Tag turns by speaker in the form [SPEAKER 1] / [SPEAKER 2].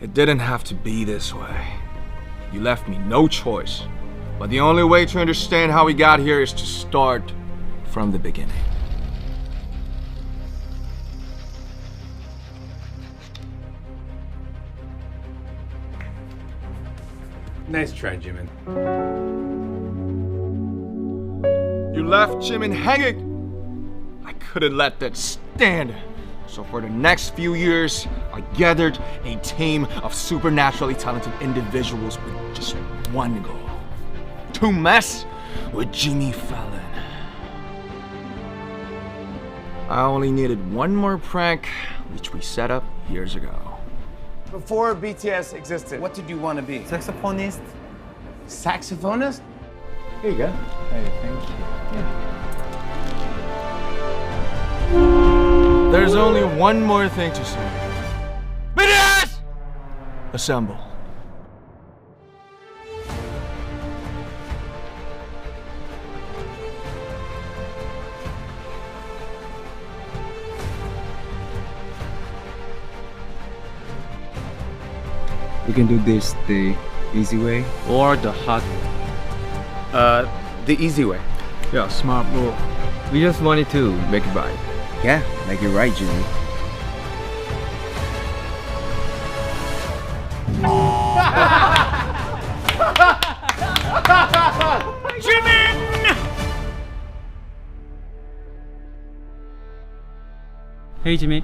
[SPEAKER 1] It didn't have to be this way. You left me no choice. But the only way to understand how we got here is to start from the beginning.
[SPEAKER 2] Nice try, Jimin.
[SPEAKER 1] You left Jimin hanging. I couldn't let that stand. So for the next few years, I gathered a team of supernaturally talented individuals with just one goal: to mess with Jimmy Fallon. I only needed one more prank, which we set up years ago.
[SPEAKER 3] Before BTS existed, what did you want to be?
[SPEAKER 2] Saxophonist.
[SPEAKER 3] Saxophonist?
[SPEAKER 2] Here you go. Hey, thank you.
[SPEAKER 1] There's only one more thing to say. BTS! Assemble.
[SPEAKER 4] We can do this the easy way
[SPEAKER 2] Or the hard way. The easy way.
[SPEAKER 4] Yeah, smart move. We just wanted to make it right.
[SPEAKER 5] Yeah, make it right, Jimmy.
[SPEAKER 4] Hey Jimmy.